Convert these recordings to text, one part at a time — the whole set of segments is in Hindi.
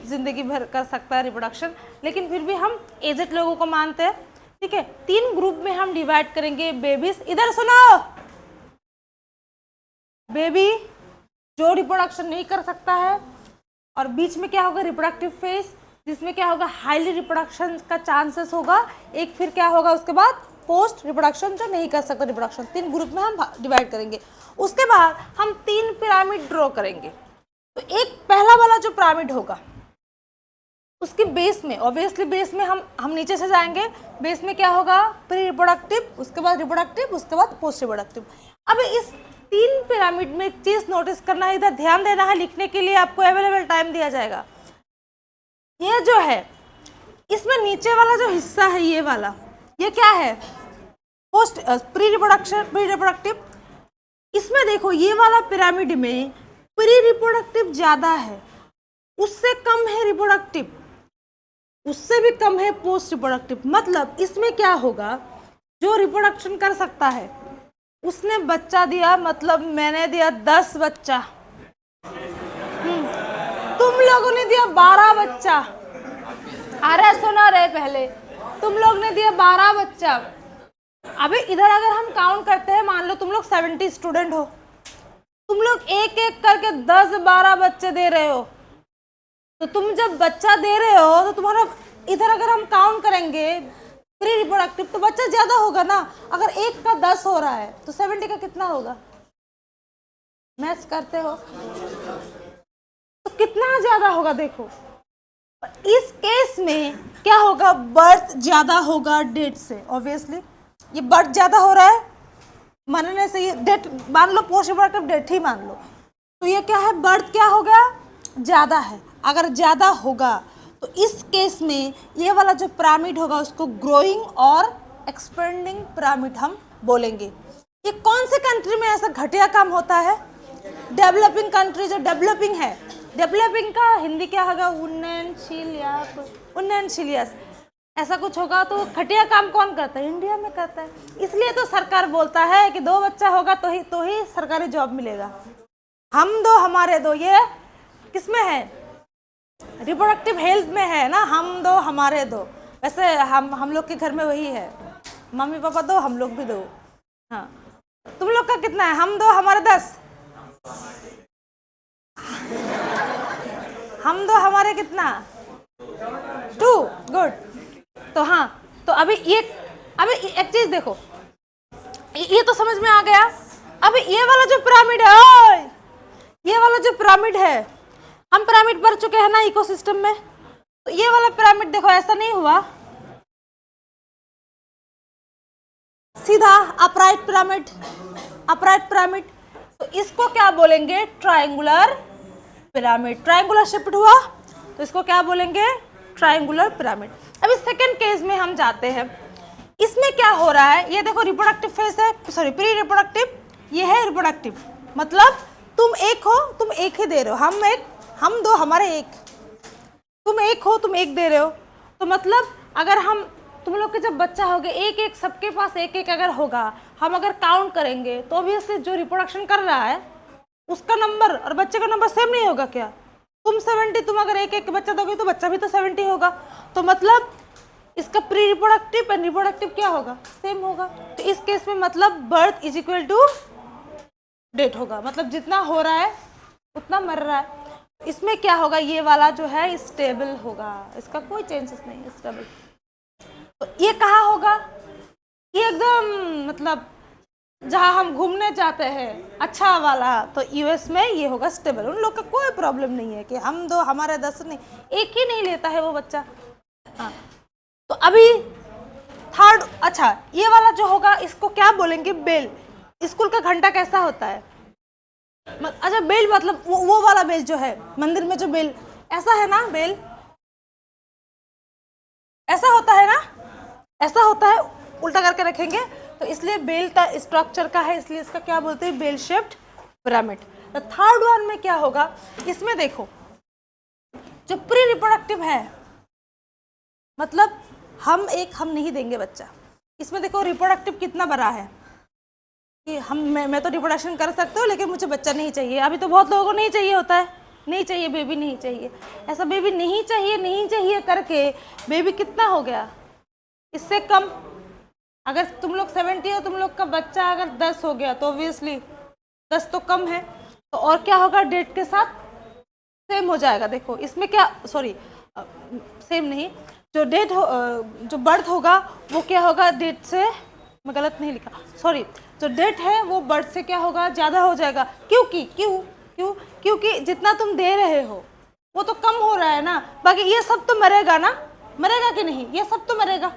जिंदगी भर कर सकता है रिप्रोडक्शन, लेकिन फिर भी हम एजेड लोगों को मानते हैं। ठीक है, 3 ग्रुप में हम डिवाइड करेंगे बेबीज। इधर सुनो, बेबी जो रिप्रोडक्शन नहीं कर सकता है, और बीच में क्या होगा रिप्रोडक्टिव फेज, जिसमें क्या होगा हाईली रिप्रोडक्शन का चांसेस होगा। एक फिर क्या होगा उसके बाद पोस्ट रिप्रोडक्शन, जो नहीं कर सकता रिप्रोडक्शन। 3 ग्रुप में हम डिवाइड करेंगे। उसके बाद हम 3 पिरामिड ड्रॉ करेंगे। तो एक पहला वाला जो पिरामिड होगा उसके बेस में, ऑब्वियसली बेस में हम नीचे से जाएंगे। बेस में क्या होगा प्री रिप्रोडक्टिव, उसके बाद रिप्रोडक्टिव, उसके बाद पोस्ट रिप्रोडक्टिव। अब इस 3 पिरामिड में एक चीज नोटिस करना है, इधर ध्यान देना है, लिखने के लिए आपको अवेलेबल टाइम दिया जाएगा। ये जो है इसमें नीचे वाला जो हिस्सा है ये वाला, ये क्या है पोस्ट प्री रिप्रोडक्टिव। इसमें देखो ये वाला पिरामिड में प्री रिप्रोडक्टिव ज्यादा है, उससे कम है रिप्रोडक्टिव, उससे भी कम है पोस्ट रिप्रोडक्टिव। मतलब इसमें क्या होगा, जो रिप्रोडक्शन कर सकता है उसने बच्चा दिया, मतलब मैंने दिया 10 बच्चा, तुम लोगों ने दिया 12 बच्चा। अरे सुना रहे पहले, तुम लोग ने दिया 12 बच्चा। अभी इधर अगर हम काउंट करते हैं, मान लो तुम लोग 70 स्टूडेंट हो, तुम लोग एक एक करके 10-12 बच्चे दे रहे हो। तो तुम जब बच्चा दे रहे हो तो तुम्हारा इधर अगर हम काउंट करेंगे प्री रिप्रोडक्टिव तो बच्चा ज्यादा होगा ना। अगर एक का 10 हो रहा है तो 70 का कितना होगा, मैथ्स करते हो तो कितना ज्यादा होगा। देखो इस केस में क्या होगा, बर्थ ज्यादा होगा डेथ से। ऑब्वियसली ये बर्थ ज्यादा हो रहा है, मानने से ये डेथ मान लो, पोस्ट रिप्रोडक्टिव डेथ ही मान लो, तो ये क्या है बर्थ क्या हो गया ज्यादा है। अगर ज्यादा होगा तो इस केस में ये वाला जो पिरामिड होगा उसको ग्रोइंग और एक्सपेंडिंग पिरामिड हम बोलेंगे। ये कौन से कंट्री में ऐसा घटिया काम होता है, डेवलपिंग कंट्री जो डेवलपिंग है। डेवलपिंग का हिंदी क्या होगा, उन्नयनशील या उन्नयनशील, ऐसा कुछ होगा। तो घटिया काम कौन करता है, इंडिया में करता है। इसलिए तो सरकार बोलता है कि 2 बच्चा होगा तो ही सरकारी जॉब मिलेगा। हम 2 हमारे 2, ये किसमें है, रिप्रोडक्टिव हेल्थ में है ना, हम 2 हमारे 2। वैसे हम लोग के घर में वही है, मम्मी पापा 2, हम लोग भी 2। हाँ, तुम लोग का कितना है, हम 2 हमारे 10, हम 2 हमारे कितना 2। गुड। तो हाँ, तो अभी एक चीज देखो, ये तो समझ में आ गया। अभी ये वाला जो पिरामिड है, ये वाला जो पिरामिड है, हम पिरामिड पढ़ चुके हैं ना इकोसिस्टम में। तो ये वाला पिरामिड देखो ऐसा नहीं हुआ सीधा अपराइट पिरामिड, अपराइट पिरामिड। तो इसको क्या बोलेंगे, ट्रायंगुलर पिरामिड। ट्रायंगुलर शिफ्ट हुआ तो इसको क्या बोलेंगे, ट्रायंगुलर पिरामिड। अभी सेकंड केस में हम जाते हैं। इसमें क्या हो रहा है, ये देखो रिप्रोडक्टिव फेज है, सॉरी प्री रिप्रोडक्टिव, ये है रिप्रोडक्टिव। मतलब तुम एक हो, तुम एक ही दे रहे हो, हम एक, हम 2 हमारे 1, तुम एक हो, तुम एक दे रहे हो। तो मतलब अगर हम तुम लोग के जब बच्चा होगा एक एक, सबके पास एक एक अगर होगा, हम अगर काउंट करेंगे तो ऑब्वियसली जो रिप्रोडक्शन कर रहा है उसका नंबर और बच्चे का नंबर सेम नहीं होगा क्या। तुम 70, तुम अगर एक एक बच्चा दोगे तो बच्चा भी तो 70 होगा। तो मतलब इसका प्री रिप्रोडक्टिव एंड रिप्रोडक्टिव क्या होगा, सेम होगा। तो इस केस में मतलब birth is equal to death होगा, मतलब जितना हो रहा है उतना मर रहा है। इसमें क्या होगा, ये वाला जो है स्टेबल होगा, इसका कोई चेंजेस नहीं है, स्टेबल। तो ये कहाँ होगा, ये एकदम मतलब जहाँ हम घूमने जाते हैं अच्छा वाला, तो यूएस में ये होगा स्टेबल। उन लोग का कोई प्रॉब्लम नहीं है कि हम 2 हमारे 10 नहीं, एक ही नहीं लेता है वो बच्चा। हाँ, तो अभी थर्ड, अच्छा ये वाला जो होगा इसको क्या बोलेंगे, बेल। स्कूल का घंटा कैसा होता है, अच्छा बेल मतलब वो वाला बेल जो है मंदिर में जो बेल ऐसा है ना, बेल ऐसा होता है ना, ऐसा होता है, उल्टा करके रखेंगे तो इसलिए बेल का स्ट्रक्चर का है, इसलिए इसका क्या बोलते हैं, बेल शेप्ड पिरामिड। तो थर्ड वन में क्या होगा, इसमें देखो जो प्री रिप्रोडक्टिव है, मतलब हम नहीं देंगे बच्चा। इसमें देखो रिप्रोडक्टिव कितना बड़ा है कि मैं तो रिप्रोडक्शन कर सकता हूँ लेकिन मुझे बच्चा नहीं चाहिए। अभी तो बहुत लोगों को नहीं चाहिए होता है, नहीं चाहिए बेबी, नहीं चाहिए, ऐसा बेबी नहीं चाहिए, नहीं चाहिए करके बेबी कितना हो गया, इससे कम। अगर तुम लोग 70 हो, तुम लोग का बच्चा अगर 10 हो गया तो ऑब्वियसली 10 तो कम है, तो और क्या होगा, डेट के साथ सेम हो जाएगा। देखो इसमें क्या, सॉरी सेम नहीं, जो डेट हो, जो बर्थ होगा वो क्या होगा, डेट से, मैं गलत नहीं लिखा, सॉरी, जो डेट है वो बर्थ से क्या होगा, ज़्यादा हो जाएगा। क्योंकि जितना तुम दे रहे हो वो तो कम हो रहा है ना, बाकी ये सब तो मरेगा ना, मरेगा कि नहीं, ये सब तो मरेगा,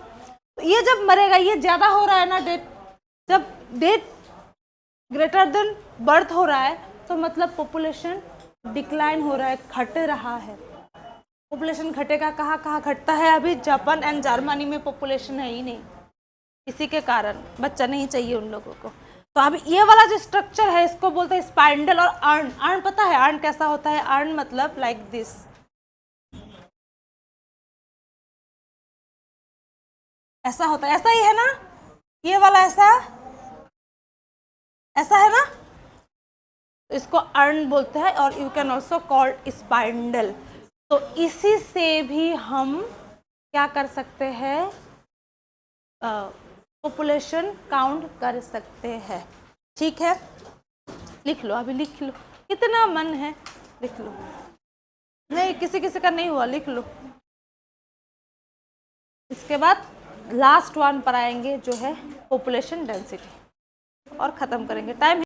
तो ये जब मरेगा, ये ज़्यादा हो रहा है ना डेट, जब डेट ग्रेटर देन बर्थ हो रहा है तो मतलब पॉपुलेशन डिक्लाइन हो रहा है, घट रहा है। पॉपुलेशन घटेगा, कहाँ कहाँ घटता है, अभी जापान एंड जर्मनी में पॉपुलेशन है ही नहीं, इसी के कारण बच्चा नहीं चाहिए उन लोगों को। तो अभी ये वाला जो स्ट्रक्चर है इसको बोलते हैं स्पाइंडल और अर्न। अर्न पता है अर्न कैसा होता है, अर्न मतलब लाइक दिस, ऐसा होता है, ऐसा ही है ना, ये वाला ऐसा ऐसा है ना, तो इसको अर्न बोलते हैं, और you can also called spindle. तो इसी से भी हम क्या कर सकते हैं, पॉपुलेशन काउंट कर सकते हैं। ठीक है, लिख लो, अभी लिख लो, कितना मन है लिख लो, नहीं किसी किसी का नहीं हुआ, लिख लो। इसके बाद लास्ट वन पर आएंगे जो है पॉपुलेशन डेंसिटी, और ख़त्म करेंगे, टाइम